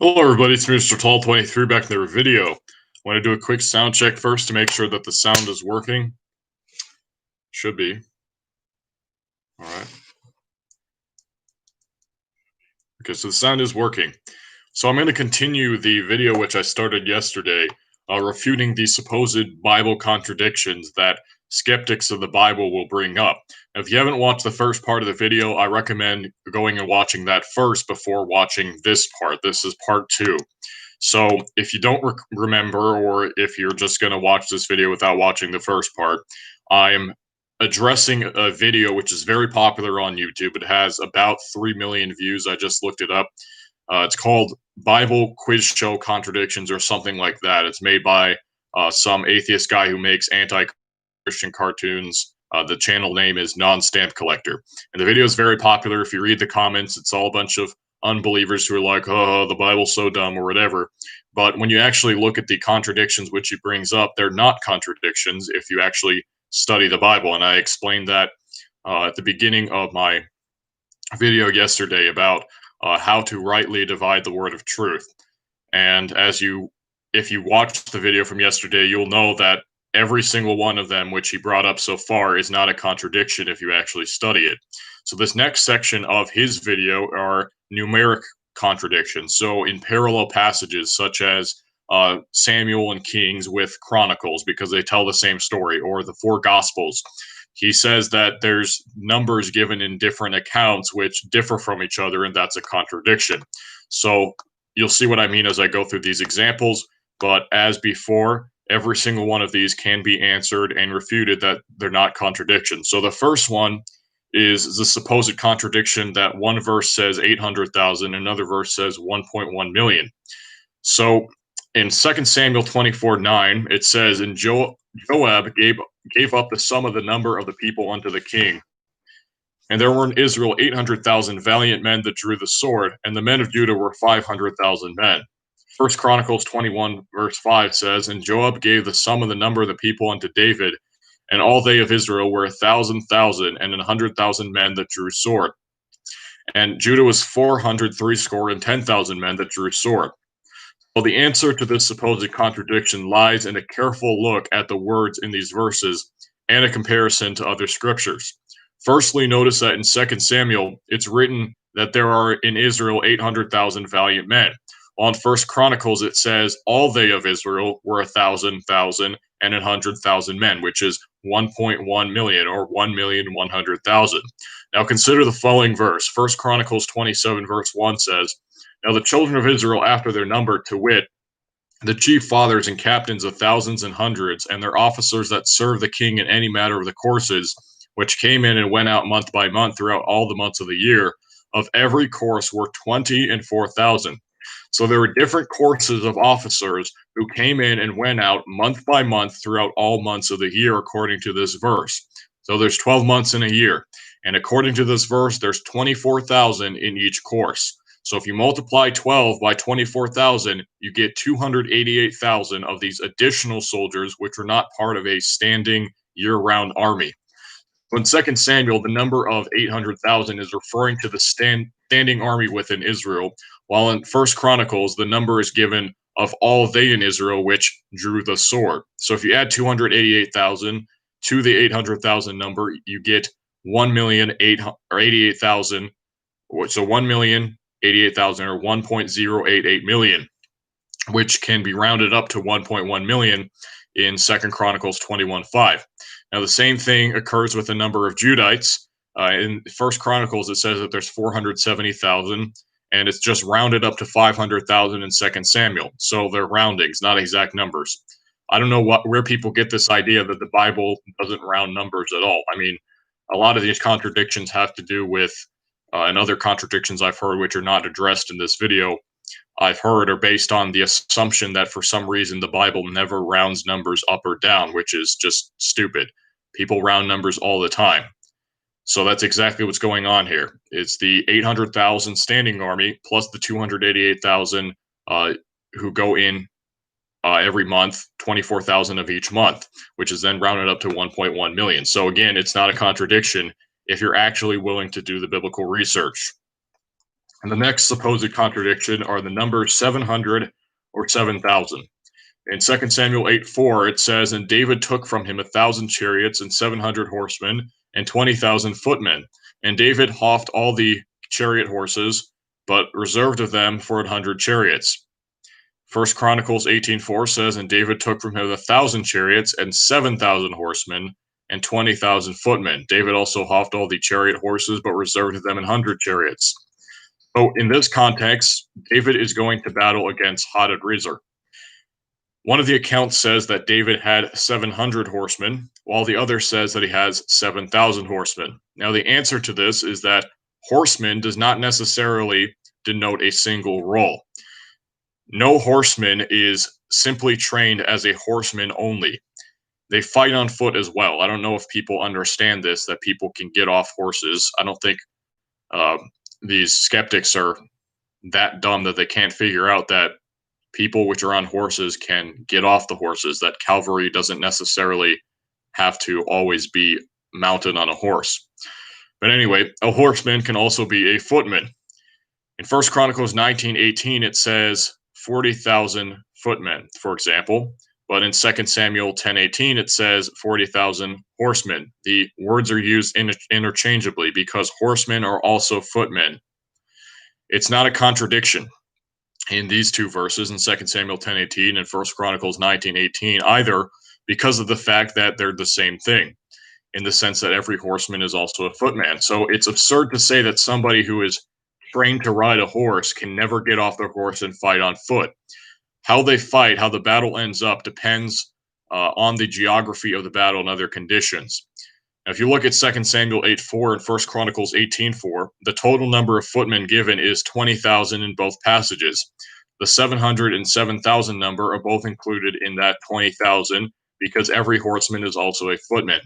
Hello everybody, it's Mr. Tall23 back in the video. I want to do a quick sound check first to make sure that the sound is working. Should be. Alright. Okay, so the sound is working. So I'm going to continue the video which I started yesterday, refuting the supposed Bible contradictions that skeptics of the Bible will bring up. Now, if you haven't watched the first part of the video, I recommend going and watching that first before watching this part. This is part 2. So if you don't remember, or if you're just going to watch this video without watching the first part, I'm addressing a video which is very popular on YouTube. It has about 3 million views. I just looked it up. It's called Bible Quiz Show Contradictions or something like that. It's made by some atheist guy who makes anti-Christian cartoons. The channel name is Non-Stamp Collector. And the video is very popular. If you read the comments, it's all a bunch of unbelievers who are like, oh, the Bible's so dumb or whatever. But when you actually look at the contradictions which he brings up, they're not contradictions if you actually study the Bible. And I explained that at the beginning of my video yesterday about how to rightly divide the word of truth. And if you watched the video from yesterday, you'll know that every single one of them which he brought up so far is not a contradiction if you actually study it. So this next section of his video are numeric contradictions. So in parallel passages such as Samuel and Kings with Chronicles, because they tell the same story, or the 4 Gospels, he says that there's numbers given in different accounts which differ from each other, and that's a contradiction. So you'll see what I mean as I go through these examples, but as before, every single one of these can be answered and refuted that they're not contradictions. So the first one is the supposed contradiction that one verse says 800,000, another verse says 1.1 million. So in 2 Samuel 24:9, it says, and Joab gave up the sum of the number of the people unto the king. And there were in Israel 800,000 valiant men that drew the sword, and the men of Judah were 500,000 men. 1 Chronicles 21 verse 5 says, and Joab gave the sum of the number of the people unto David, and all they of Israel were 1,000,000, and 100,000 men that drew sword. And Judah was 410,000 men that drew sword. Well, the answer to this supposed contradiction lies in a careful look at the words in these verses and a comparison to other scriptures. Firstly, notice that in 2 Samuel, it's written that there are in Israel 800,000 valiant men. While in 1 Chronicles, it says all they of Israel were 1,000,000 and 100,000 men, which is 1.1 million or 1,100,000. Now consider the following verse. 1 Chronicles 27 verse 1 says, now the children of Israel after their number, to wit, the chief fathers and captains of thousands and hundreds, and their officers that serve the king in any matter of the courses, which came in and went out month by month throughout all the months of the year, of every course were 20 and 4,000. So there were different courses of officers who came in and went out month by month throughout all months of the year, according to this verse. So there's 12 months in a year. And according to this verse, there's 24,000 in each course. So if you multiply 12 by 24,000, you get 288,000 of these additional soldiers, which are not part of a standing year-round army. In 2 Samuel, the number of 800,000 is referring to the standing army within Israel, while in 1 Chronicles, the number is given of all they in Israel which drew the sword. So if you add 288,000 to the 800,000 number, you get 1,088,000. So 1,088,000 or 1.088 million, which can be rounded up to 1.1 million in 2 Chronicles 21:5. Now, the same thing occurs with the number of Judites. In 1 Chronicles, it says that there's 470,000, and it's just rounded up to 500,000 in 2 Samuel. So they're roundings, not exact numbers. I don't know where people get this idea that the Bible doesn't round numbers at all. I mean, a lot of these contradictions have to do with and other contradictions I've heard, which are not addressed in this video, I've heard are based on the assumption that for some reason the Bible never rounds numbers up or down, which is just stupid. People round numbers all the time. So that's exactly what's going on here. It's the 800,000 standing army plus the 288,000 who go in every month, 24,000 of each month, which is then rounded up to 1.1 million. So again, it's not a contradiction if you're actually willing to do the biblical research. And the next supposed contradiction are the numbers 700 or 7,000. In 2 Samuel 8:4, it says, "And David took from him 1,000 chariots and 700 horsemen and 20,000 footmen. And David houghed all the chariot horses, but reserved of them for 100 chariots." 1 Chronicles 18:4 says, "And David took from him 1,000 chariots and 7,000 horsemen and 20,000 footmen." David also houghed all the chariot horses, but reserved of them 100 chariots. So in this context, David is going to battle against Hadarezer. One of the accounts says that David had 700 horsemen, while the other says that he has 7,000 horsemen. Now, the answer to this is that horseman does not necessarily denote a single role. No horseman is simply trained as a horseman only. They fight on foot as well. I don't know if people understand this, that people can get off horses. I don't think these skeptics are that dumb that they can't figure out that people which are on horses can get off the horses, that cavalry doesn't necessarily have to always be mounted on a horse. But anyway, a horseman can also be a footman. In 1 Chronicles 19:18, it says 40,000 footmen, for example. But in 2 Samuel 10:18, it says 40,000 horsemen. The words are used interchangeably because horsemen are also footmen. It's not a contradiction in these two verses in 2 Samuel 10:18 and 1 Chronicles 19:18 either, because of the fact that they're the same thing, in the sense that every horseman is also a footman. So it's absurd to say that somebody who is trained to ride a horse can never get off their horse and fight on foot. How they fight, how the battle ends up, depends on the geography of the battle and other conditions. Now, if you look at 2 Samuel 8:4 and 1 Chronicles 18:4, the total number of footmen given is 20,000 in both passages. The 700 and 7,000 number are both included in that 20,000 because every horseman is also a footman.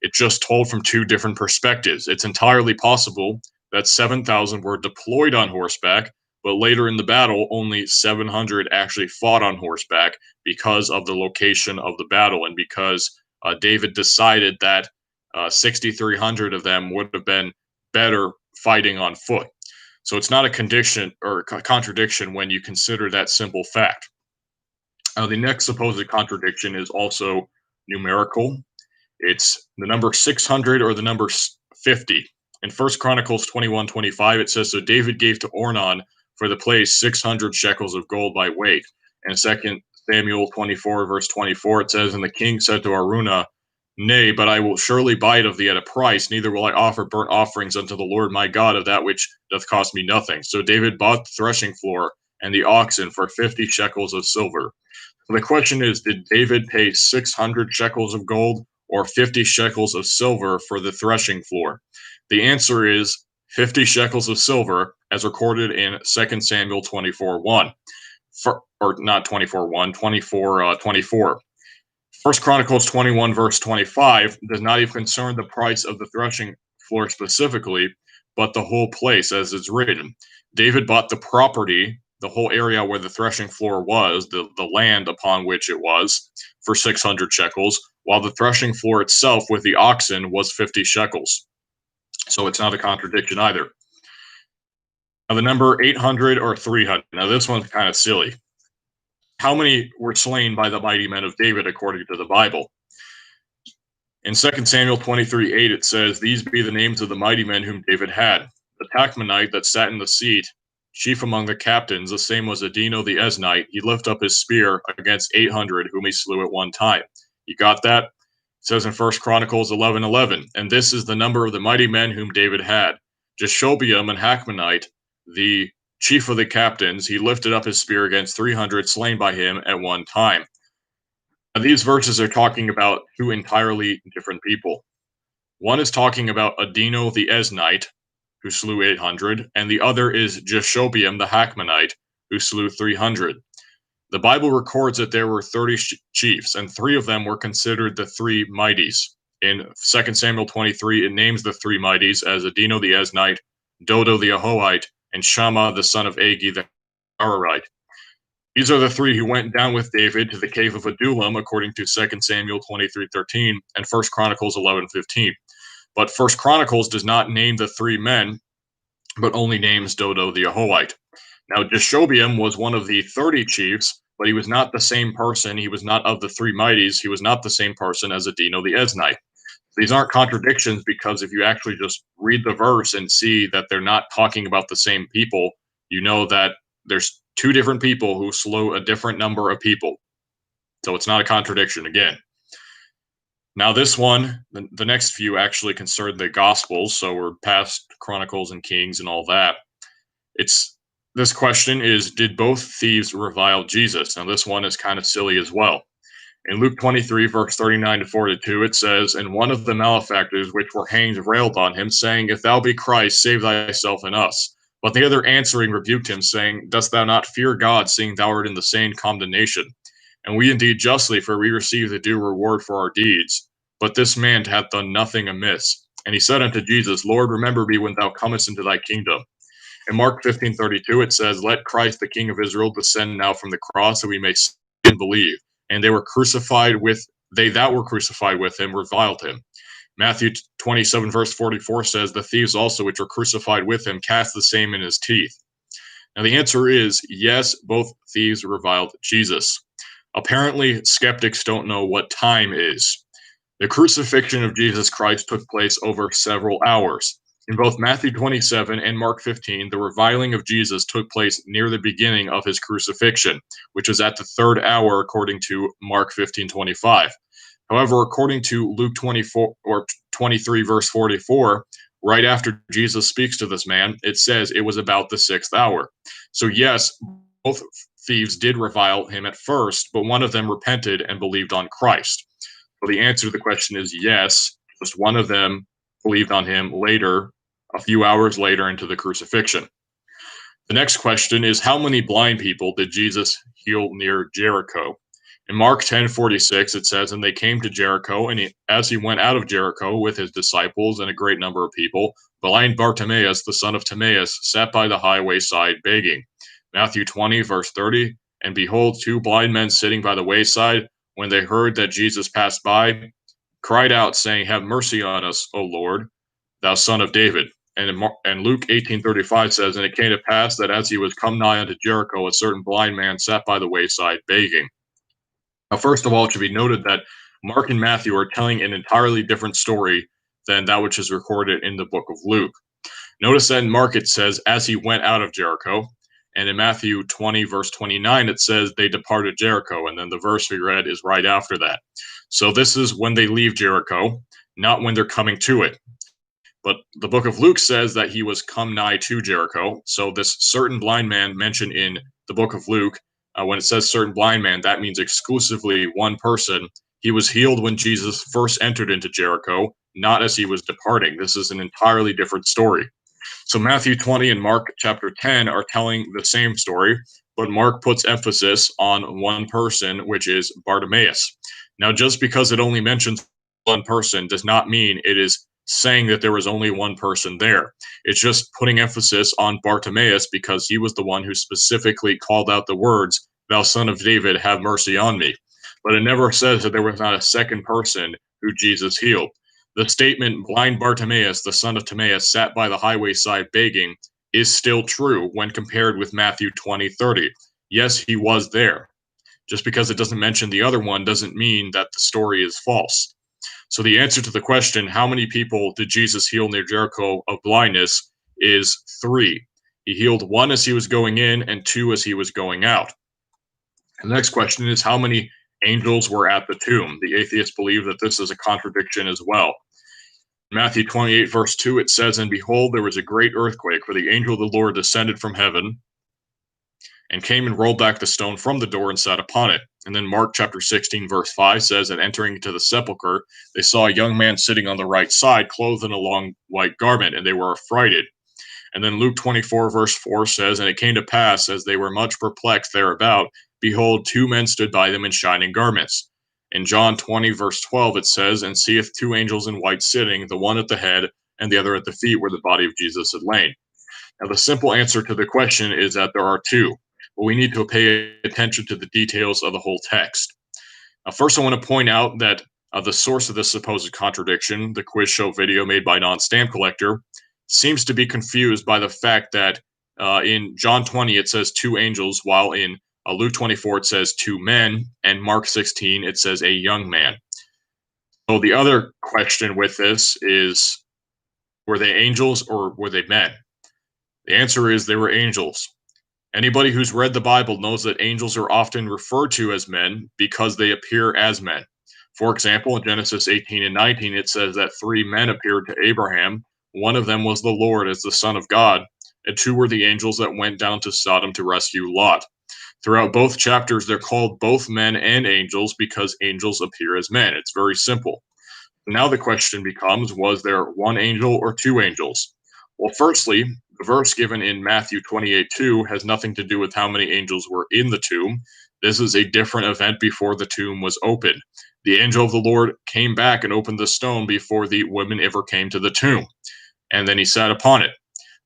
It's just told from two different perspectives. It's entirely possible that 7,000 were deployed on horseback, but later in the battle, only 700 actually fought on horseback because of the location of the battle and because David decided that 6,300 of them would have been better fighting on foot. So it's not a condition or a contradiction when you consider that simple fact. The next supposed contradiction is also numerical. It's the number 600 or the number 50. In 1 Chronicles 21:25, it says, "So David gave to Ornan for the place 600 shekels of gold by weight." And 2 Samuel 24, verse 24, it says, "And the king said to Araunah, Nay, but I will surely buy it of thee at a price, neither will I offer burnt offerings unto the Lord my God of that which doth cost me nothing." So David bought the threshing floor and the oxen for 50 shekels of silver. So the question is, did David pay 600 shekels of gold or 50 shekels of silver for the threshing floor? The answer is 50 shekels of silver, as recorded in 2 Samuel 24:1. Or not 24:1, 24:24. 1 Chronicles 21, verse 25, does not even concern the price of the threshing floor specifically, but the whole place, as it's written. David bought the property, the whole area where the threshing floor was, the land upon which it was, for 600 shekels, while the threshing floor itself with the oxen was 50 shekels. So it's not a contradiction either. Now, the number 800 or 300. Now, this one's kind of silly. How many were slain by the mighty men of David according to the Bible? In 2 Samuel 23:8, it says, "These be the names of the mighty men whom David had. The Tachmonite that sat in the seat, chief among the captains, the same was Adino the Eznite. He lifted up his spear against 800, whom he slew at one time." You got that? It says in 1 Chronicles 11:11, "And this is the number of the mighty men whom David had. Jashobeam and Hachmonite, the chief of the captains, he lifted up his spear against 300 slain by him at one time." Now, these verses are talking about two entirely different people. One is talking about Adino the Eznite, who slew 800, and the other is Jashobeam the Hachmonite, who slew 300. The Bible records that there were 30 chiefs, and 3 of them were considered the 3 mighties. In 2 Samuel 23, it names the 3 mighties as Adino the Eznite, Dodo the Ahohite, and Shammah the son of Agi the Ararite. These are the 3 who went down with David to the cave of Adullam, according to 2 Samuel 23:13 and 1 Chronicles 11:15. But 1 Chronicles does not name the 3 men but only names Dodo the Ahoite. Now, Jashobeam was one of the 30 chiefs, but he was not the same person. He was not of the three mighties. He was not the same person as Adino the Esnite. These aren't contradictions because if you actually just read the verse and see that they're not talking about the same people, you know that there's two different people who slew a different number of people. So it's not a contradiction again. Now, this one, the next few actually concern the Gospels, so we're past Chronicles and Kings and all that. This question is, did both thieves revile Jesus? Now, this one is kind of silly as well. In Luke 23, verse 39 to 42, it says, "And one of the malefactors which were hanged railed on him, saying, If thou be Christ, save thyself and us. But the other answering rebuked him, saying, Dost thou not fear God, seeing thou art in the same condemnation? And we indeed justly, for we receive the due reward for our deeds. But this man hath done nothing amiss. And he said unto Jesus, Lord, remember me when thou comest into thy kingdom." In Mark 15:32, it says, "Let Christ, the King of Israel, descend now from the cross, that we may see and believe. And they that were crucified with him reviled him." Matthew 27, verse 44 says, "The thieves also which were crucified with him cast the same in his teeth." Now the answer is yes, both thieves reviled Jesus. Apparently, skeptics don't know what time is. The crucifixion of Jesus Christ took place over several hours. In both Matthew 27 and Mark 15, the reviling of Jesus took place near the beginning of his crucifixion, which was at the third hour, according to Mark 15:25. However, according to Luke 24 or 23, verse 44, right after Jesus speaks to this man, it says it was about the sixth hour. So yes, both thieves did revile him at first, but one of them repented and believed on Christ. So the answer to the question is yes, just one of them believed on him later, a few hours later into the crucifixion. The next question is, how many blind people did Jesus heal near Jericho? In Mark 10:46, it says, "And they came to Jericho, and as he went out of Jericho with his disciples and a great number of people, blind Bartimaeus, the son of Timaeus, sat by the highway side begging." Matthew 20, verse 30, "And behold, two blind men sitting by the wayside, when they heard that Jesus passed by, cried out, saying, Have mercy on us, O Lord, thou son of David." And Luke 18:35 says, "And it came to pass that as he was come nigh unto Jericho, a certain blind man sat by the wayside begging." Now, first of all, it should be noted that Mark and Matthew are telling an entirely different story than that which is recorded in the book of Luke. Notice that in Mark it says, "As he went out of Jericho," and in Matthew 20, verse 29, it says, "They departed Jericho," and then the verse we read is right after that. So this is when they leave Jericho, not when they're coming to it. But the book of Luke says that he was come nigh to Jericho. So this certain blind man mentioned in the book of Luke, when it says certain blind man, that means exclusively one person. He was healed when Jesus first entered into Jericho, not as he was departing. This is an entirely different story. So Matthew 20 and Mark chapter 10 are telling the same story, but Mark puts emphasis on one person, which is Bartimaeus. Now, just because it only mentions one person does not mean it is saying that there was only one person there. It's just putting emphasis on Bartimaeus because he was the one who specifically called out the words, "Thou son of David, have mercy on me." But it never says that there was not a second person who Jesus healed. The statement, "Blind Bartimaeus, the son of Timaeus, sat by the highway side begging," is still true when compared with Matthew 20:30. Yes, he was there. Just because it doesn't mention the other one doesn't mean that the story is false. So the answer to the question, how many people did Jesus heal near Jericho of blindness, is 3. He healed 1 as he was going in and 2 as he was going out. And the next question is, how many angels were at the tomb? The atheists believe that this is a contradiction as well. In Matthew 28, verse 2, it says, "And behold, there was a great earthquake, for the angel of the Lord descended from heaven and came and rolled back the stone from the door and sat upon it." And then Mark chapter 16, verse 5 says, "And entering into the sepulchre, they saw a young man sitting on the right side, clothed in a long white garment, and they were affrighted." And then Luke 24, verse 4 says, "And it came to pass, as they were much perplexed thereabout, behold, 2 men stood by them in shining garments." In John 20, verse 12, it says, "And seeth 2 angels in white sitting, the one at the head, and the other at the feet, where the body of Jesus had lain." Now, the simple answer to the question is that there are 2. But we need to pay attention to the details of the whole text. Now, first, I want to point out that the source of this supposed contradiction, the quiz show video made by Non-Stamp Collector, seems to be confused by the fact that in John 20 it says two angels, while in Luke 24 it says two men, and Mark 16 it says a young man. So the other question with this is, were they angels or were they men? The answer is they were angels. Anybody who's read the Bible knows that angels are often referred to as men because they appear as men. For example, in Genesis 18 and 19, it says that three men appeared to Abraham. One of them was the Lord as the Son of God, and two were the angels that went down to Sodom to rescue Lot. Throughout both chapters, they're called both men and angels because angels appear as men. It's very simple. Now the question becomes, was there one angel or two angels? Well, firstly, the verse given in Matthew 28:2 has nothing to do with how many angels were in the tomb. This is a different event before the tomb was opened. The angel of the Lord came back and opened the stone before the women ever came to the tomb, and then he sat upon it.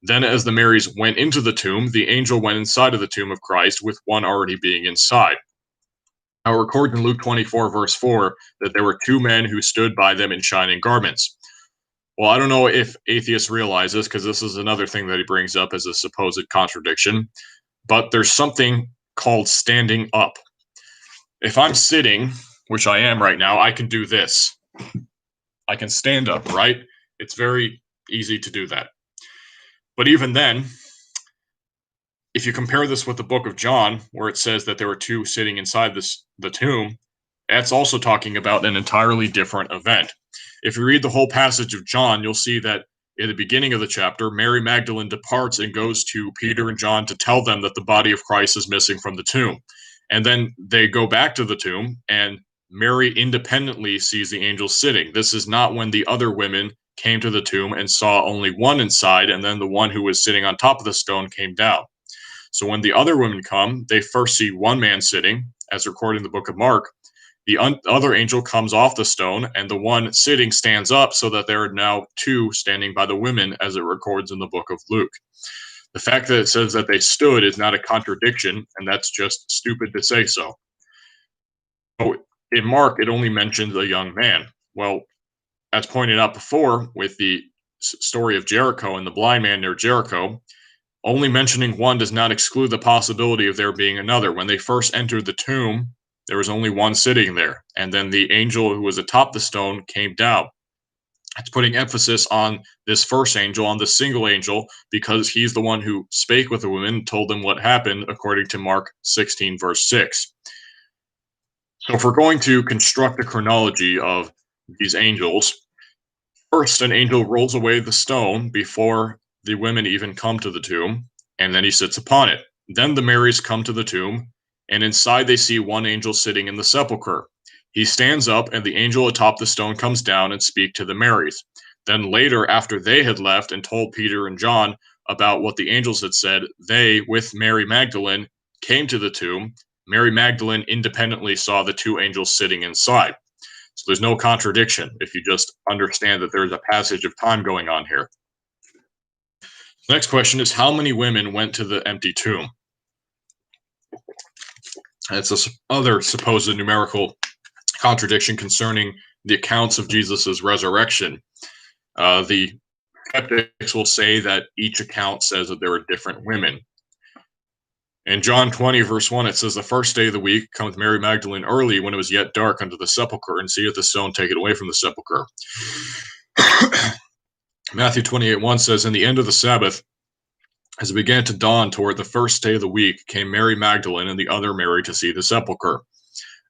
Then as the Marys went into the tomb, the angel went inside of the tomb of Christ, with one already being inside. Now it records in Luke 24, verse 4, that there were two men who stood by them in shining garments. Well, I don't know if atheists realize this, because this is another thing that he brings up as a supposed contradiction, but there's something called standing up. If I'm sitting, which I am right now, I can do this. I can stand up, right? It's very easy to do that. But even then, if you compare this with the book of John, where it says that there were two sitting inside the tomb, that's also talking about an entirely different event. If you read the whole passage of John, you'll see that in the beginning of the chapter, Mary Magdalene departs and goes to Peter and John to tell them that the body of Christ is missing from the tomb. And then they go back to the tomb, and Mary independently sees the angel sitting. This is not when the other women came to the tomb and saw only one inside, and then the one who was sitting on top of the stone came down. So when the other women come, they first see one man sitting, as recorded in the book of Mark. The other angel comes off the stone, and the one sitting stands up, so that there are now two standing by the women, as it records in the book of Luke. The fact that it says that they stood is not a contradiction, and that's just stupid to say so. So in Mark, it only mentions a young man. Well, as pointed out before, with the story of Jericho and the blind man near Jericho, only mentioning one does not exclude the possibility of there being another. When they first entered the tomb, there was only one sitting there, and then the angel who was atop the stone came down. It's putting emphasis on this first angel, on the single angel, because he's the one who spake with the women and told them what happened, according to Mark 16, verse 6. So if we're going to construct a chronology of these angels, first an angel rolls away the stone before the women even come to the tomb, and then he sits upon it. Then the Marys come to the tomb, and inside they see one angel sitting in the sepulchre. He stands up, and the angel atop the stone comes down and speaks to the Marys. Then later, after they had left and told Peter and John about what the angels had said, they, with Mary Magdalene, came to the tomb. Mary Magdalene independently saw the two angels sitting inside. So there's no contradiction if you just understand that there's a passage of time going on here. The next question is, how many women went to the empty tomb? That's this other supposed numerical contradiction concerning the accounts of Jesus' resurrection. The skeptics will say that each account says that there were different women. In John 20, verse 1, it says, the first day of the week cometh Mary Magdalene early, when it was yet dark, unto the sepulchre, and seeth the stone taken away from the sepulchre. Matthew 28:1 says, in the end of the Sabbath, as it began to dawn toward the first day of the week, came Mary Magdalene and the other Mary to see the sepulchre.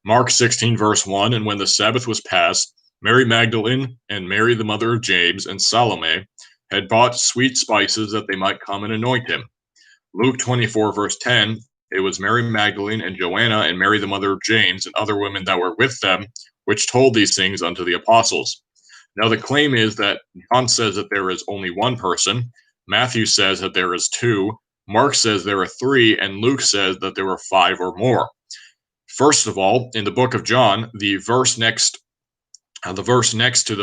Mark 16, verse 1, and when the Sabbath was past, Mary Magdalene and Mary the mother of James and Salome had bought sweet spices that they might come and anoint him. Luke 24, verse 10, it was Mary Magdalene and Joanna and Mary the mother of James and other women that were with them, which told these things unto the apostles. Now the claim is that John says that there is only one person, Matthew says that there is two, Mark says there are three, and Luke says that there were five or more. First of all, in the book of John, the verse next to the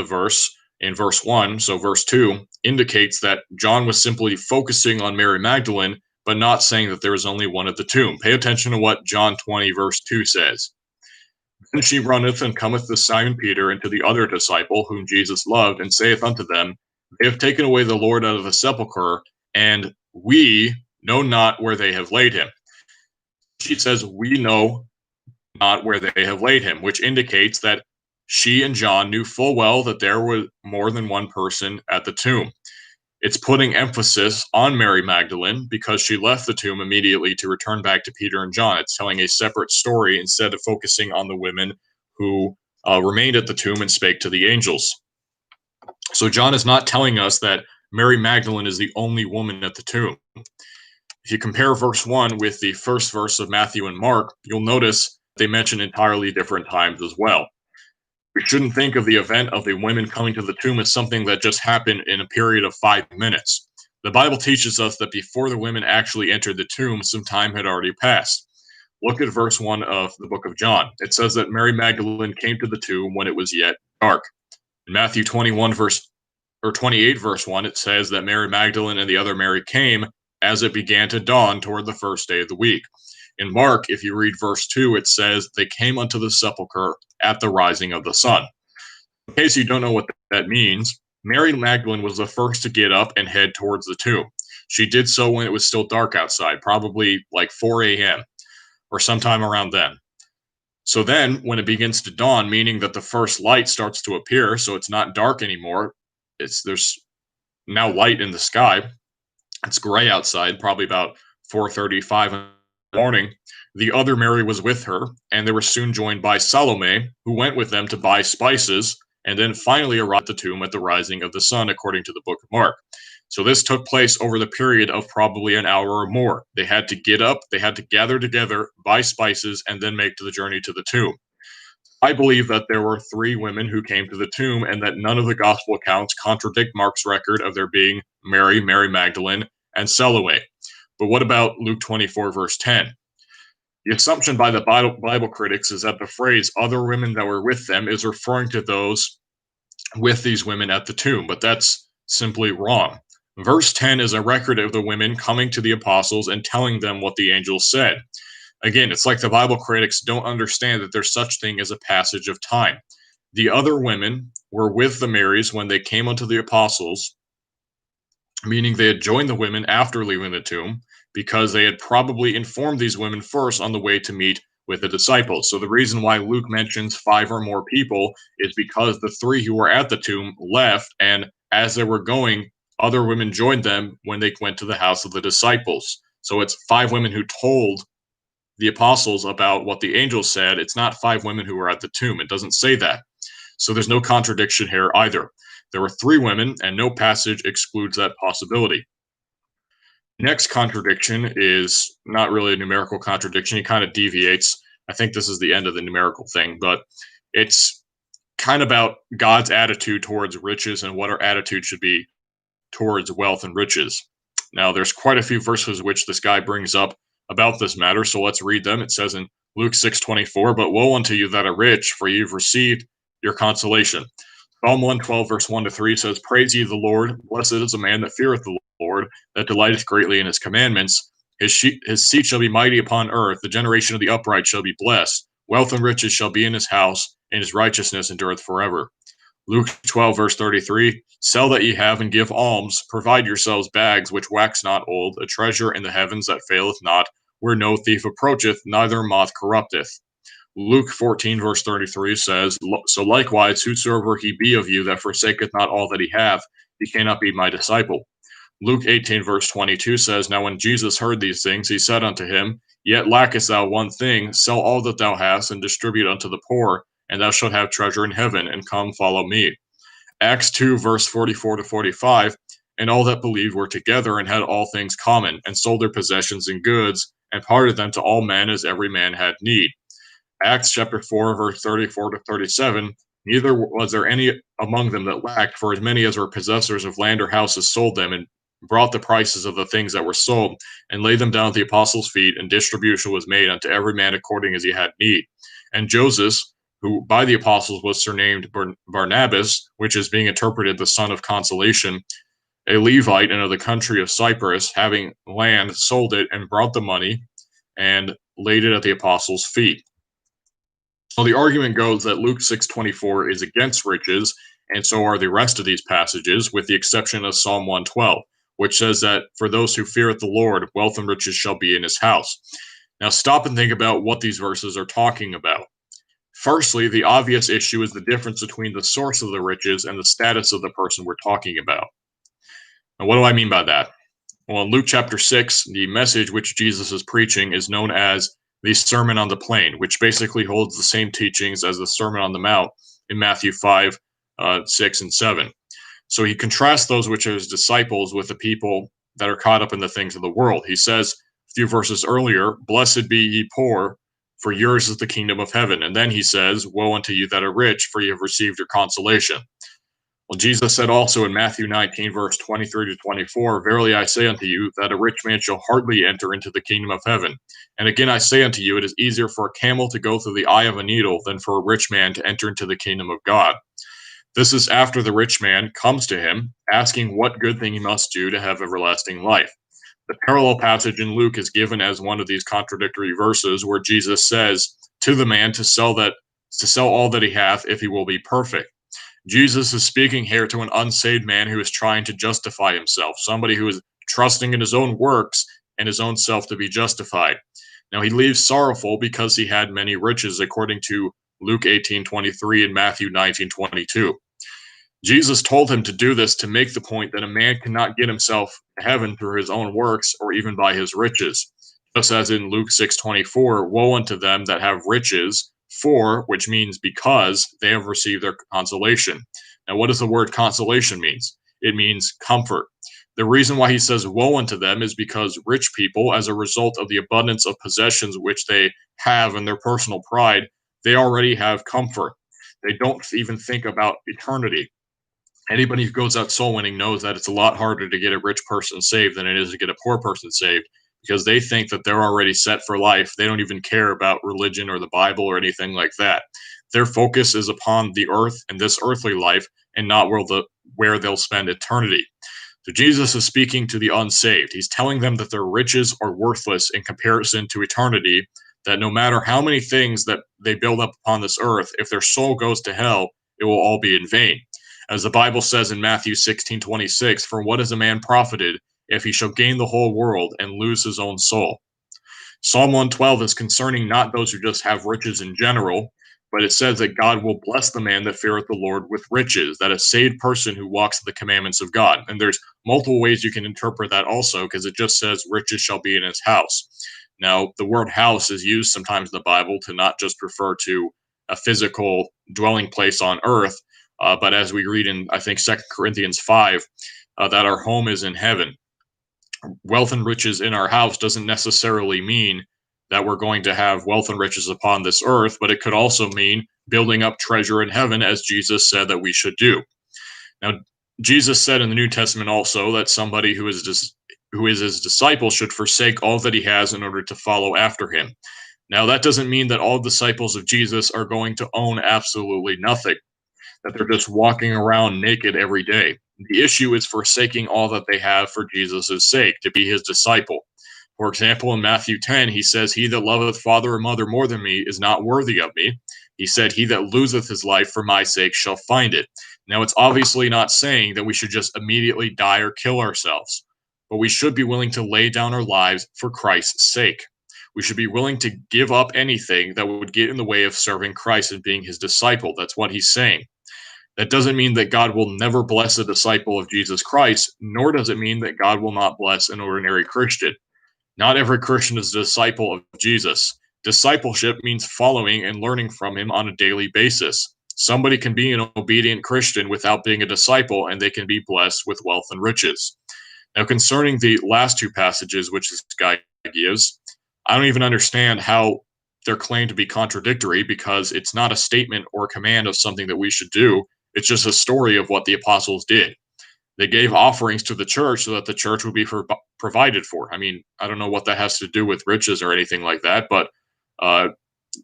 verse in verse 1, so verse 2, indicates that John was simply focusing on Mary Magdalene, but not saying that there is only one at the tomb. Pay attention to what John 20, verse 2 says. Then she runneth and cometh to Simon Peter and to the other disciple, whom Jesus loved, and saith unto them, They have taken away the Lord out of the sepulchre, and we know not where they have laid him. She says, we know not where they have laid him, which indicates that she and John knew full well that there was more than one person at the tomb. It's putting emphasis on Mary Magdalene because she left the tomb immediately to return back to Peter and John. It's telling a separate story instead of focusing on the women who remained at the tomb and spake to the angels. So John is not telling us that Mary Magdalene is the only woman at the tomb. If you compare verse 1 with the first verse of Matthew and Mark, you'll notice they mention entirely different times as well. We shouldn't think of the event of the women coming to the tomb as something that just happened in a period of 5 minutes. The Bible teaches us that before the women actually entered the tomb, some time had already passed. Look at verse 1 of the book of John. It says that Mary Magdalene came to the tomb when it was yet dark. In Matthew 28 verse 1, it says that Mary Magdalene and the other Mary came as it began to dawn toward the first day of the week. In Mark, if you read verse 2, it says they came unto the sepulchre at the rising of the sun. In case you don't know what that means, Mary Magdalene was the first to get up and head towards the tomb. She did so when it was still dark outside, probably like 4 a.m. or sometime around then. So then, when it begins to dawn, meaning that the first light starts to appear, so it's not dark anymore, there's now light in the sky. It's gray outside, probably about 4:35 in the morning. The other Mary was with her, and they were soon joined by Salome, who went with them to buy spices, and then finally arrived at the tomb at the rising of the sun, according to the book of Mark. So this took place over the period of probably an hour or more. They had to get up, they had to gather together, buy spices, and then make the journey to the tomb. I believe that there were 3 women who came to the tomb, and that none of the gospel accounts contradict Mark's record of there being Mary, Mary Magdalene, and Salome. But what about Luke 24, verse 10? The assumption by the Bible critics is that the phrase other women that were with them is referring to those with these women at the tomb, but that's simply wrong. Verse 10 is a record of the women coming to the apostles and telling them what the angels said. Again, it's like the Bible critics don't understand that there's such thing as a passage of time. The other women were with the Marys when they came unto the apostles, meaning they had joined the women after leaving the tomb, because they had probably informed these women first on the way to meet with the disciples. So the reason why Luke mentions 5 or more people is because the 3 who were at the tomb left, and as they were going, other women joined them when they went to the house of the disciples. So it's 5 women who told the apostles about what the angel said. It's not 5 women who were at the tomb. It doesn't say that. So there's no contradiction here either. There were 3 women, and no passage excludes that possibility. Next contradiction is not really a numerical contradiction. He kind of deviates. I think this is the end of the numerical thing, but it's kind of about God's attitude towards riches and what our attitude should be towards wealth and riches. Now, there's quite a few verses which this guy brings up about this matter, so let's read them. It says in Luke 6:24, "But woe unto you that are rich, for you've received your consolation." Psalm 112, verse 1-3 says, "Praise ye the Lord. Blessed is a man that feareth the Lord, that delighteth greatly in his commandments. His seed shall be mighty upon earth. The generation of the upright shall be blessed. Wealth and riches shall be in his house, and his righteousness endureth forever." Luke 12, verse 33, "Sell that ye have and give alms. Provide yourselves bags which wax not old, a treasure in the heavens that faileth not, where no thief approacheth, neither moth corrupteth." Luke 14, verse 33 says, "So likewise, whosoever he be of you that forsaketh not all that he hath, he cannot be my disciple." Luke 18, verse 22 says, "Now when Jesus heard these things, he said unto him, Yet lackest thou one thing, sell all that thou hast, and distribute unto the poor, and thou shalt have treasure in heaven, and come follow me." Acts 2, verse 44-45, "And all that believed were together, and had all things common, and sold their possessions and goods, and parted them to all men as every man had need." Acts chapter 4, verse 34-37, "Neither was there any among them that lacked, for as many as were possessors of land or houses sold them, and brought the prices of the things that were sold, and laid them down at the apostles' feet, and distribution was made unto every man according as he had need. And Joseph, who by the apostles was surnamed Barnabas, which is being interpreted the son of consolation, a Levite and of the country of Cyprus, having land, sold it, and brought the money, and laid it at the apostles' feet." So the argument goes that Luke 6:24 is against riches, And so are the rest of these passages, with the exception of Psalm 112, which says that for those who feareth the Lord, wealth and riches shall be in his house. Now stop and think about what these verses are talking about. Firstly, the obvious issue is the difference between the source of the riches and the status of the person we're talking about. Now, what do I mean by that? Well, in Luke chapter 6, the message which Jesus is preaching is known as the Sermon on the Plain, which basically holds the same teachings as the Sermon on the Mount in Matthew 5, 6, and 7. So he contrasts those which are his disciples with the people that are caught up in the things of the world. He says a few verses earlier, "Blessed be ye poor, for yours is the kingdom of heaven." And then he says, "Woe unto you that are rich, for ye have received your consolation." Well, Jesus said also in Matthew 19, verse 23 to 24, "Verily I say unto you, that a rich man shall hardly enter into the kingdom of heaven. And again I say unto you, it is easier for a camel to go through the eye of a needle than for a rich man to enter into the kingdom of God." This is after the rich man comes to him, asking what good thing he must do to have everlasting life. The parallel passage in Luke is given as one of these contradictory verses where Jesus says to the man to sell all that he hath if he will be perfect. Jesus is speaking here to an unsaved man who is trying to justify himself, somebody who is trusting in his own works and his own self to be justified. Now he leaves sorrowful because he had many riches, according to Luke 18:23 and Matthew 19:22. Jesus told him to do this to make the point that a man cannot get himself to heaven through his own works or even by his riches. Just as in Luke 6:24, "Woe unto them that have riches, for," which means because, "they have received their consolation." Now, what does the word consolation means? It means comfort. The reason why he says woe unto them is because rich people, as a result of the abundance of possessions which they have in their personal pride, they already have comfort. They don't even think about eternity. Anybody who goes out soul winning knows that it's a lot harder to get a rich person saved than it is to get a poor person saved, because they think that they're already set for life. They don't even care about religion or the Bible or anything like that. Their focus is upon the earth and this earthly life, and not where they'll spend eternity. So Jesus is speaking to the unsaved. He's telling them that their riches are worthless in comparison to eternity, that no matter how many things that they build up upon this earth, if their soul goes to hell, it will all be in vain. As the Bible says in Matthew 16:26, "For what is a man profited if he shall gain the whole world and lose his own soul?" Psalm 112 is concerning not those who just have riches in general, but it says that God will bless the man that feareth the Lord with riches, that a saved person who walks in the commandments of God. And there's multiple ways you can interpret that also, because it just says riches shall be in his house. Now, the word house is used sometimes in the Bible to not just refer to a physical dwelling place on earth, but as we read in, I think, 2 Corinthians 5, that our home is in heaven. Wealth and riches in our house doesn't necessarily mean that we're going to have wealth and riches upon this earth, but it could also mean building up treasure in heaven, as Jesus said that we should do. Now, Jesus said in the New Testament also that somebody who is his disciple should forsake all that he has in order to follow after him. Now, that doesn't mean that all disciples of Jesus are going to own absolutely nothing, that they're just walking around naked every day. The issue is forsaking all that they have for Jesus' sake, to be his disciple. For example, in Matthew 10, he says, "He that loveth father or mother more than me is not worthy of me." He said, "He that loseth his life for my sake shall find it." Now, it's obviously not saying that we should just immediately die or kill ourselves, but we should be willing to lay down our lives for Christ's sake. We should be willing to give up anything that would get in the way of serving Christ and being his disciple. That's what he's saying. That doesn't mean that God will never bless a disciple of Jesus Christ, nor does it mean that God will not bless an ordinary Christian. Not every Christian is a disciple of Jesus. Discipleship means following and learning from him on a daily basis. Somebody can be an obedient Christian without being a disciple, and they can be blessed with wealth and riches. Now, concerning the last two passages which this guy gives, I don't even understand how they're claimed to be contradictory, because it's not a statement or a command of something that we should do. It's just a story of what the apostles did. They gave offerings to the church so that the church would be provided for. I mean, I don't know what that has to do with riches or anything like that, but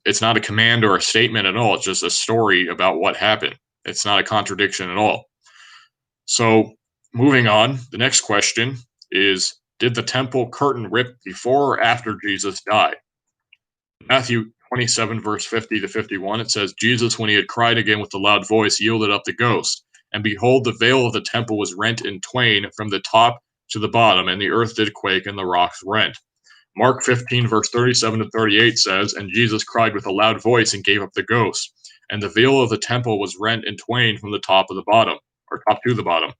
it's not a command or a statement at all. It's just a story about what happened. It's not a contradiction at all. So, moving on, the next question is, did the temple curtain rip before or after Jesus died? Matthew 27, verse 50 to 51, it says, "Jesus, when he had cried again with a loud voice, yielded up the ghost. And behold, the veil of the temple was rent in twain from the top to the bottom, and the earth did quake, and the rocks rent. Mark 15, verse 37 to 38 says, And Jesus cried with a loud voice and gave up the ghost. And the veil of the temple was rent in twain from the top of the bottom, or top to the bottom.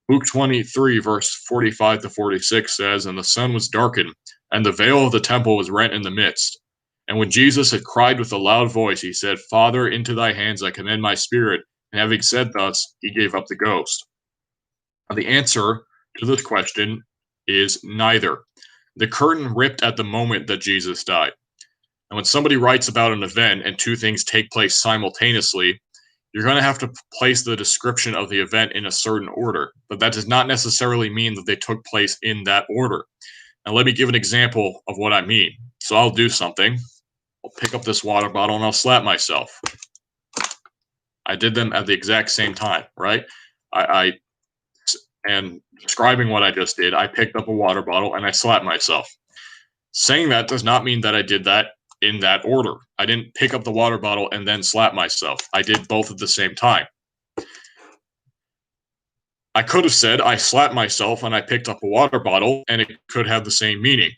Luke 23, verse 45 to 46 says, And the sun was darkened, and the veil of the temple was rent in the midst. And when Jesus had cried with a loud voice, he said, Father, into thy hands I commend my spirit. And having said thus, he gave up the ghost. Now, the answer to this question is neither. The curtain ripped at the moment that Jesus died. And when somebody writes about an event and two things take place simultaneously, you're going to have to place the description of the event in a certain order, but that does not necessarily mean that they took place in that order. And let me give an example of what I mean. So I'll do something. I'll pick up this water bottle and I'll slap myself. I did them at the exact same time, right? And describing what I just did, I picked up a water bottle and I slapped myself. Saying that does not mean that I did that in that order. I didn't pick up the water bottle and then slap myself. I did both at the same time. I could have said I slapped myself and I picked up a water bottle, and it could have the same meaning.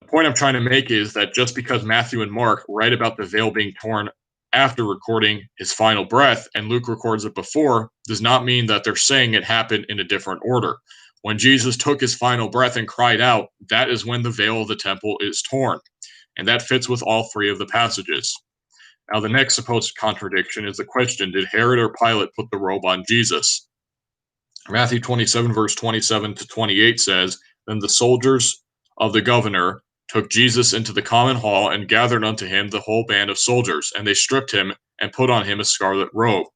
The point I'm trying to make is that just because Matthew and Mark write about the veil being torn after recording his final breath, and Luke records it before, does not mean that they're saying it happened in a different order. When Jesus took his final breath and cried out, that is when the veil of the temple is torn. And that fits with all three of the passages. Now, the next supposed contradiction is the question, did Herod or Pilate put the robe on Jesus? Matthew 27, verse 27 to 28 says, Then the soldiers of the governor took Jesus into the common hall and gathered unto him the whole band of soldiers, and they stripped him and put on him a scarlet robe.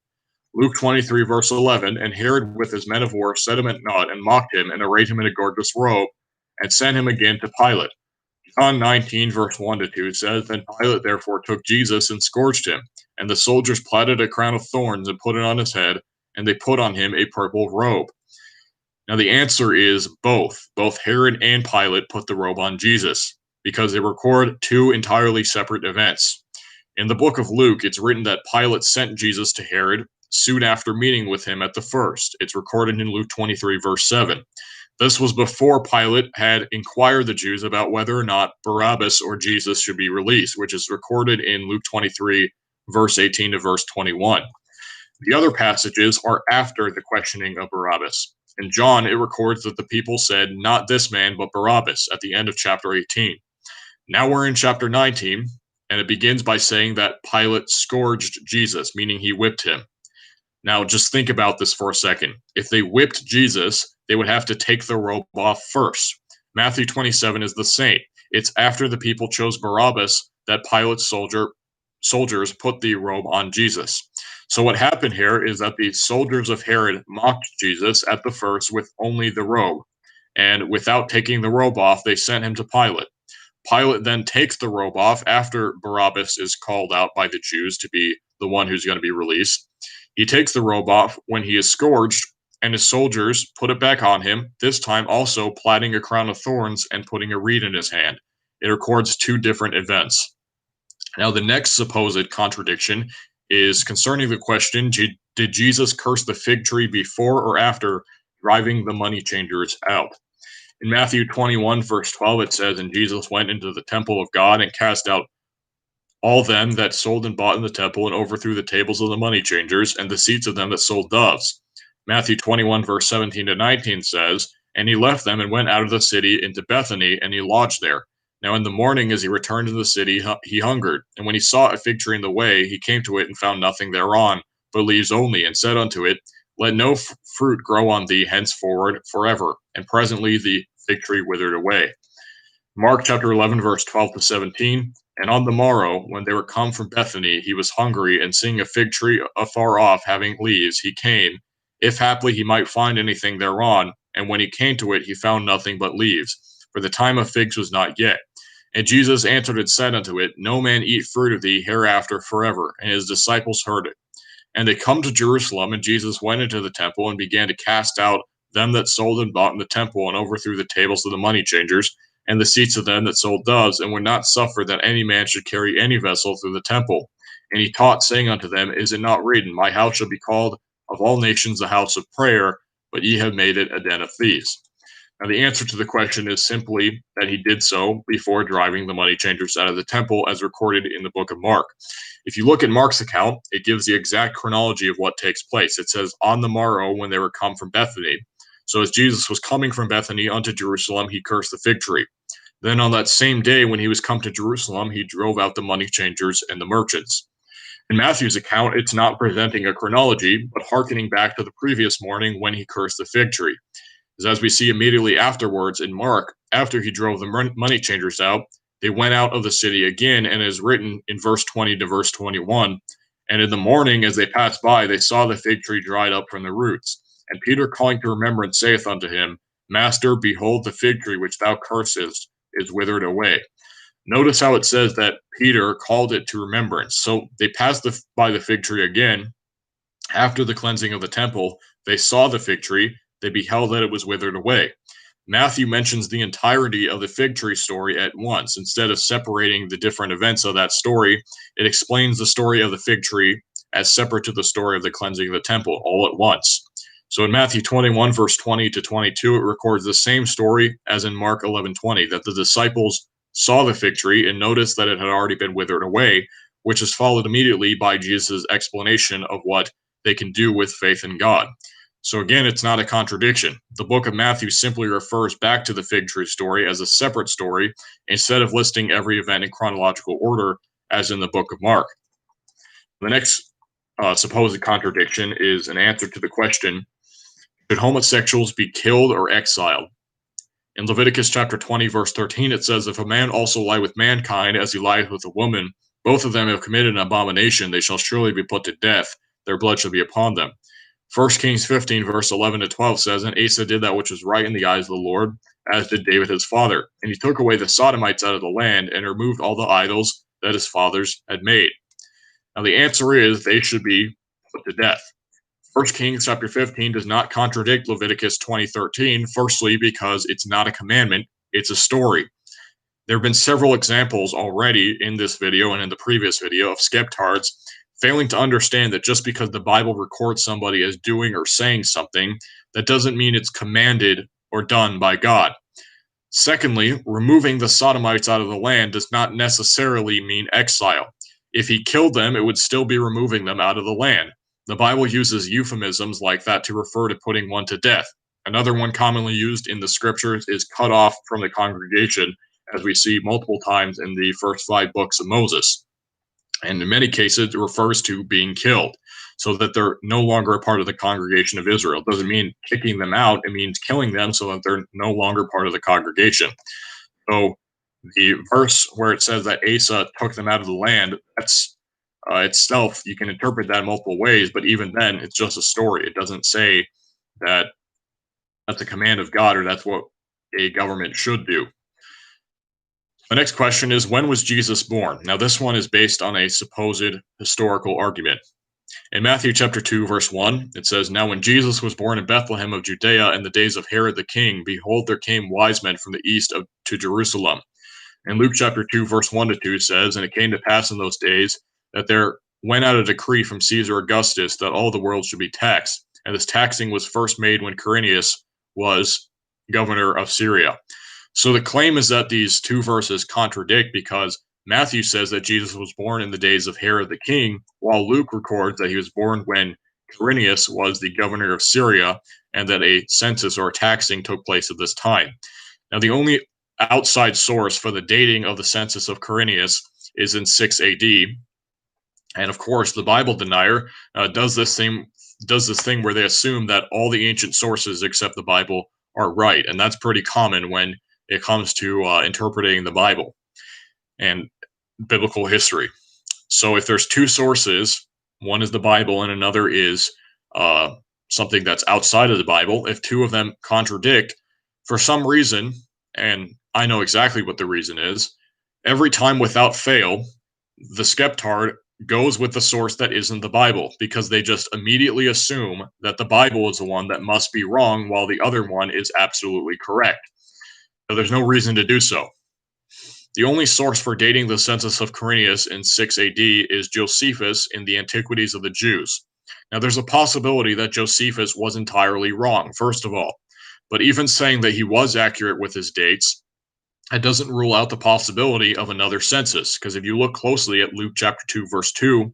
Luke 23, verse 11, And Herod with his men of war set him at naught and mocked him and arrayed him in a gorgeous robe and sent him again to Pilate. John 19, verse 1 to 2 says, Then Pilate therefore took Jesus and scourged him, and the soldiers platted a crown of thorns and put it on his head, and they put on him a purple robe. Now the answer is both. Both Herod and Pilate put the robe on Jesus, because they record two entirely separate events. In the book of Luke, it's written that Pilate sent Jesus to Herod soon after meeting with him at the first. It's recorded in Luke 23, verse 7. This was before Pilate had inquired the Jews about whether or not Barabbas or Jesus should be released, which is recorded in Luke 23, verse 18 to verse 21. The other passages are after the questioning of Barabbas. In John, it records that the people said, Not this man, but Barabbas, at the end of chapter 18. Now we're in chapter 19, and it begins by saying that Pilate scourged Jesus, meaning he whipped him. Now, just think about this for a second. If they whipped Jesus, they would have to take the robe off first. Matthew 27 is the same. It's after the people chose Barabbas that Pilate's soldiers put the robe on Jesus. So what happened here is that the soldiers of Herod mocked Jesus at the first with only the robe. And without taking the robe off, they sent him to Pilate. Pilate then takes the robe off after Barabbas is called out by the Jews to be the one who's going to be released. He takes the robe off when he is scourged, and his soldiers put it back on him, this time also plaiting a crown of thorns and putting a reed in his hand. It records two different events. Now, the next supposed contradiction is concerning the question, did Jesus curse the fig tree before or after driving the money changers out? In Matthew 21, verse 12, it says, And Jesus went into the temple of God and cast out all them that sold and bought in the temple, and overthrew the tables of the money changers and the seats of them that sold doves. Matthew 21, verse 17 to 19 says, And he left them and went out of the city into Bethany, and he lodged there. Now in the morning, as he returned to the city, he hungered. And when he saw a fig tree in the way, he came to it and found nothing thereon, but leaves only, and said unto it, Let no fruit grow on thee henceforward forever. And presently the fig tree withered away. Mark chapter 11, verse 12 to 17. And on the morrow, when they were come from Bethany, he was hungry, and seeing a fig tree afar off having leaves, he came, if haply he might find anything thereon. And when he came to it, he found nothing but leaves, for the time of figs was not yet. And Jesus answered and said unto it, No man eat fruit of thee hereafter forever. And his disciples heard it. And they come to Jerusalem, and Jesus went into the temple and began to cast out them that sold and bought in the temple, and overthrew the tables of the money changers, and the seats of them that sold doves, and would not suffer that any man should carry any vessel through the temple. And he taught, saying unto them, Is it not written, My house shall be called of all nations a house of prayer, but ye have made it a den of thieves. Now, the answer to the question is simply that he did so before driving the money changers out of the temple, as recorded in the book of Mark. If you look at Mark's account, it gives the exact chronology of what takes place. It says, on the morrow, when they were come from Bethany. So as Jesus was coming from Bethany unto Jerusalem, he cursed the fig tree. Then on that same day, when he was come to Jerusalem, he drove out the money changers and the merchants. In Matthew's account, it's not presenting a chronology, but hearkening back to the previous morning when he cursed the fig tree. As we see immediately afterwards in Mark, after he drove the money changers out, they went out of the city again, and it is written in verse 20 to verse 21. And in the morning, as they passed by, they saw the fig tree dried up from the roots. And Peter, calling to remembrance, saith unto him, Master, behold, the fig tree which thou cursest is withered away. Notice how it says that Peter called it to remembrance. So they passed by the fig tree again. After the cleansing of the temple, they saw the fig tree. They beheld that it was withered away. Matthew mentions the entirety of the fig tree story at once. Instead of separating the different events of that story, it explains the story of the fig tree as separate to the story of the cleansing of the temple all at once. So in Matthew 21, verse 20 to 22, it records the same story as in Mark 11:20, that the disciples saw the fig tree and noticed that it had already been withered away, which is followed immediately by Jesus' explanation of what they can do with faith in God. So again, it's not a contradiction. The book of Matthew simply refers back to the fig tree story as a separate story instead of listing every event in chronological order as in the book of Mark. The next supposed contradiction is an answer to the question, should homosexuals be killed or exiled? In Leviticus chapter 20, verse 13, it says, if a man also lie with mankind as he lieth with a woman, both of them have committed an abomination, they shall surely be put to death, their blood shall be upon them. 1 Kings 15, verse 11 to 12 says, and Asa did that which was right in the eyes of the Lord, as did David his father. And he took away the Sodomites out of the land, and removed all the idols that his fathers had made. Now the answer is they should be put to death. 1 Kings chapter 15 does not contradict Leviticus 20:13, firstly because it's not a commandment, it's a story. There have been several examples already in this video and in the previous video of skeptards failing to understand that just because the Bible records somebody as doing or saying something, that doesn't mean it's commanded or done by God. Secondly, removing the Sodomites out of the land does not necessarily mean exile. If he killed them, it would still be removing them out of the land. The Bible uses euphemisms like that to refer to putting one to death. Another one commonly used in the scriptures is cut off from the congregation, as we see multiple times in the first 5 books of Moses. And in many cases, it refers to being killed, so that they're no longer a part of the congregation of Israel. It doesn't mean kicking them out, it means killing them so that they're no longer part of the congregation. So the verse where it says that Asa took them out of the land, that's itself, you can interpret that multiple ways, but even then, it's just a story. It doesn't say that that's a command of God or that's what a government should do. The next question is, when was Jesus born? Now, this one is based on a supposed historical argument. In Matthew chapter 2, verse 1, it says, now when Jesus was born in Bethlehem of Judea in the days of Herod the king, behold, there came wise men from the east to Jerusalem. And Luke chapter 2, verse 1 to 2 says, and it came to pass in those days that there went out a decree from Caesar Augustus that all the world should be taxed. And this taxing was first made when Courious was governor of Syria. So the claim is that these two verses contradict because Matthew says that Jesus was born in the days of Herod the king, while Luke records that he was born when Courious was the governor of Syria and that a census or a taxing took place at this time. Now, the only outside source for the dating of the census of Courious is in 6 AD. And of course, the Bible denier does this thing where they assume that all the ancient sources except the Bible are right. And that's pretty common when it comes to interpreting the Bible and biblical history. So if there's two sources, one is the Bible and another is something that's outside of the Bible, if two of them contradict for some reason, and I know exactly what the reason is, every time without fail, the skeptard goes with the source that isn't the Bible because they just immediately assume that the Bible is the one that must be wrong while the other one is absolutely correct. So there's no reason to do so. The only source for dating the census of Courious in 6 AD is Josephus in the Antiquities of the Jews. Now, there's a possibility that Josephus was entirely wrong, first of all. But even saying that he was accurate with his dates, that doesn't rule out the possibility of another census. Because if you look closely at Luke chapter 2, verse 2,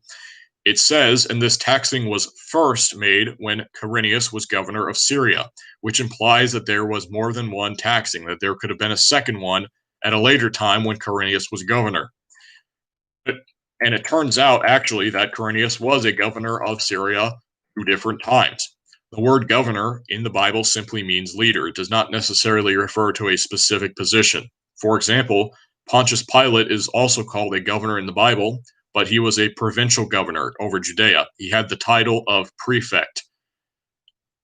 it says, and this taxing was first made when Quirinius was governor of Syria, which implies that there was more than one taxing, that there could have been a second one at a later time when Quirinius was governor. And it turns out, actually, that Quirinius was a governor of Syria 2 different times. The word governor in the Bible simply means leader. It does not necessarily refer to a specific position. For example, Pontius Pilate is also called a governor in the Bible, but he was a provincial governor over Judea. He had the title of prefect.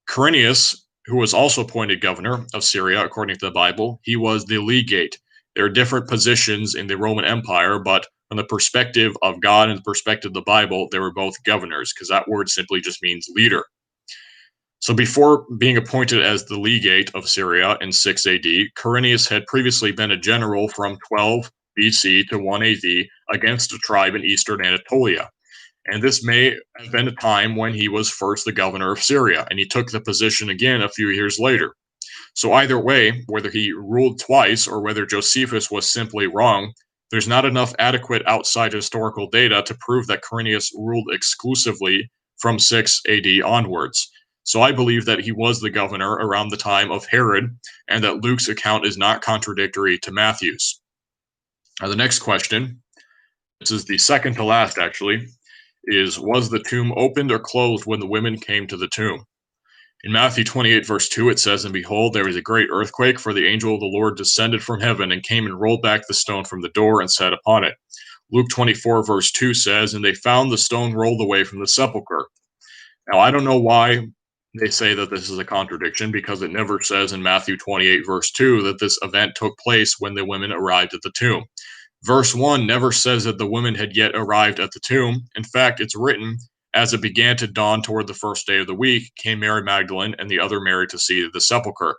Quirinius, who was also appointed governor of Syria, according to the Bible, he was the legate. There are different positions in the Roman Empire, but from the perspective of God and the perspective of the Bible, they were both governors, because that word simply just means leader. So before being appointed as the legate of Syria in 6 AD, Quirinius had previously been a general from 12 BC to 1 AD against a tribe in eastern Anatolia. And this may have been a time when he was first the governor of Syria, and he took the position again a few years later. So either way, whether he ruled twice or whether Josephus was simply wrong, there's not enough adequate outside historical data to prove that Quirinius ruled exclusively from 6 AD onwards. So I believe that he was the governor around the time of Herod, and that Luke's account is not contradictory to Matthew's. Now, the next question, this is the second to last actually, is was the tomb opened or closed when the women came to the tomb? In Matthew 28, verse 2, it says, And behold, there was a great earthquake, for the angel of the Lord descended from heaven and came and rolled back the stone from the door and sat upon it. Luke 24, verse 2 says, And they found the stone rolled away from the sepulchre. Now, I don't know why they say that this is a contradiction, because it never says in Matthew 28, verse 2, that this event took place when the women arrived at the tomb. Verse 1 never says that the women had yet arrived at the tomb. In fact, it's written, As it began to dawn toward the first day of the week, came Mary Magdalene and the other Mary to see the sepulchre.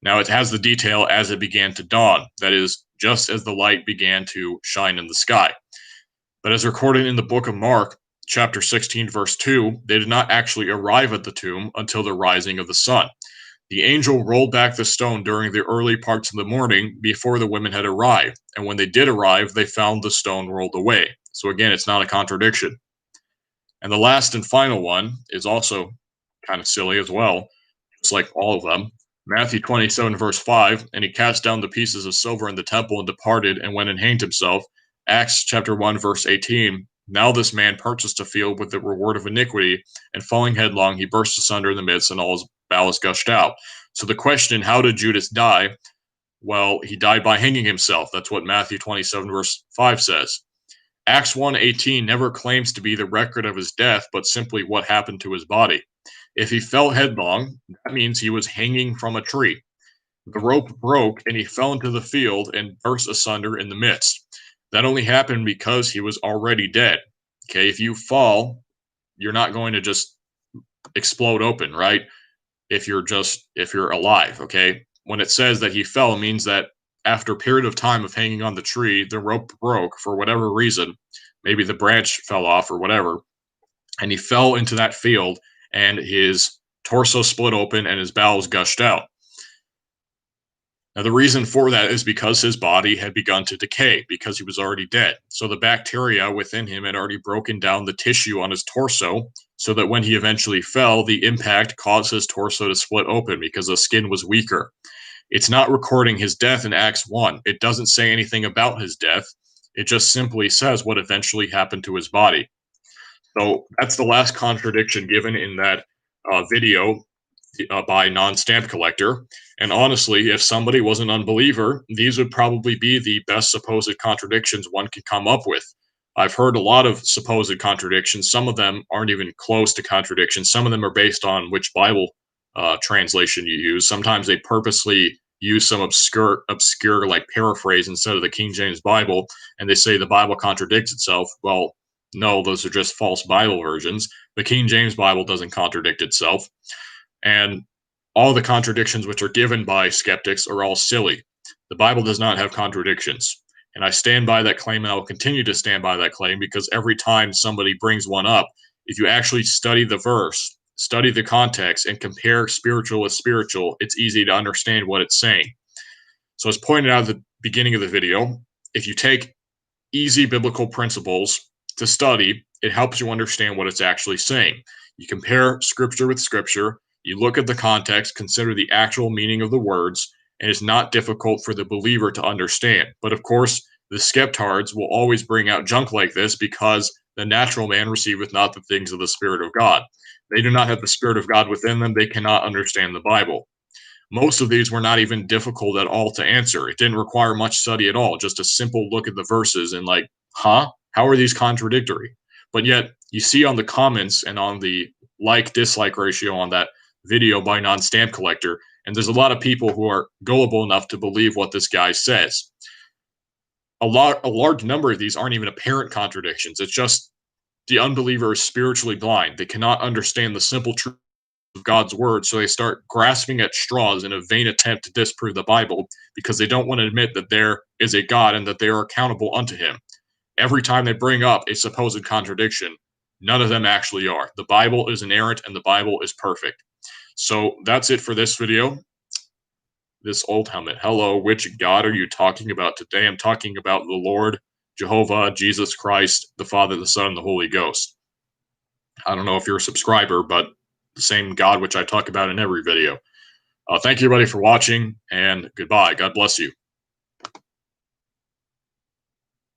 Now, it has the detail, as it began to dawn, that is, just as the light began to shine in the sky. But as recorded in the book of Mark, chapter 16, verse 2, they did not actually arrive at the tomb until the rising of the sun. The angel rolled back the stone during the early parts of the morning before the women had arrived, and when they did arrive, they found the stone rolled away. So again, it's not a contradiction. And the last and final one is also kind of silly as well, just like all of them. Matthew 27, verse 5, And he cast down the pieces of silver in the temple and departed and went and hanged himself. Acts chapter 1, verse 18, Now this man purchased a field with the reward of iniquity, and falling headlong, he burst asunder in the midst, and all his bowels gushed out. So the question, how did Judas die? Well, he died by hanging himself. That's what Matthew 27, verse 5 says. Acts 1:18 never claims to be the record of his death, but simply what happened to his body. If he fell headlong, that means he was hanging from a tree. The rope broke, and he fell into the field and burst asunder in the midst. That only happened because he was already dead. Okay, if you fall, you're not going to just explode open, right? If you're alive, okay? When it says that he fell, it means that after a period of time of hanging on the tree, the rope broke for whatever reason. Maybe the branch fell off or whatever, and he fell into that field, and his torso split open and his bowels gushed out. Now, the reason for that is because his body had begun to decay, because he was already dead. So the bacteria within him had already broken down the tissue on his torso, so that when he eventually fell, the impact caused his torso to split open because the skin was weaker. It's not recording his death in Acts 1. It doesn't say anything about his death. It just simply says what eventually happened to his body. So that's the last contradiction given in that video by Non-Stamp Collector. And honestly, if somebody was an unbeliever, these would probably be the best supposed contradictions one could come up with. I've heard a lot of supposed contradictions. Some of them aren't even close to contradictions. Some of them are based on which Bible translation you use. Sometimes they purposely use some obscure like paraphrase instead of the King James Bible, and they say the Bible contradicts itself. Well, no, those are just false Bible versions. The King James Bible doesn't contradict itself. And all the contradictions which are given by skeptics are all silly. The Bible does not have contradictions. And I stand by that claim, and I will continue to stand by that claim, because every time somebody brings one up, if you actually study the verse, study the context, and compare spiritual with spiritual, it's easy to understand what it's saying. So as pointed out at the beginning of the video, if you take easy biblical principles to study, it helps you understand what it's actually saying. You compare scripture with scripture, you look at the context, consider the actual meaning of the words, and it's not difficult for the believer to understand. But of course, the skeptards will always bring out junk like this because the natural man receiveth not the things of the Spirit of God. They do not have the Spirit of God within them. They cannot understand the Bible. Most of these were not even difficult at all to answer. It didn't require much study at all, just a simple look at the verses and like, huh? How are these contradictory? But yet, you see on the comments and on the like-dislike ratio on that video by Non-Stamp Collector, and there's a lot of people who are gullible enough to believe what this guy says. A large number of these aren't even apparent contradictions. It's just the unbeliever is spiritually blind. They cannot understand the simple truth of God's word, so they start grasping at straws in a vain attempt to disprove the Bible because they don't want to admit that there is a God and that they are accountable unto him. Every time they bring up a supposed contradiction, none of them actually are. The Bible is inerrant and the Bible is perfect. So that's it for this video. This old helmet. Hello, which God are you talking about today? I'm talking about the Lord, Jehovah, Jesus Christ, the Father, the Son, and the Holy Ghost. I don't know if you're a subscriber, but the same God which I talk about in every video. Thank you, everybody, for watching, and goodbye. God bless you.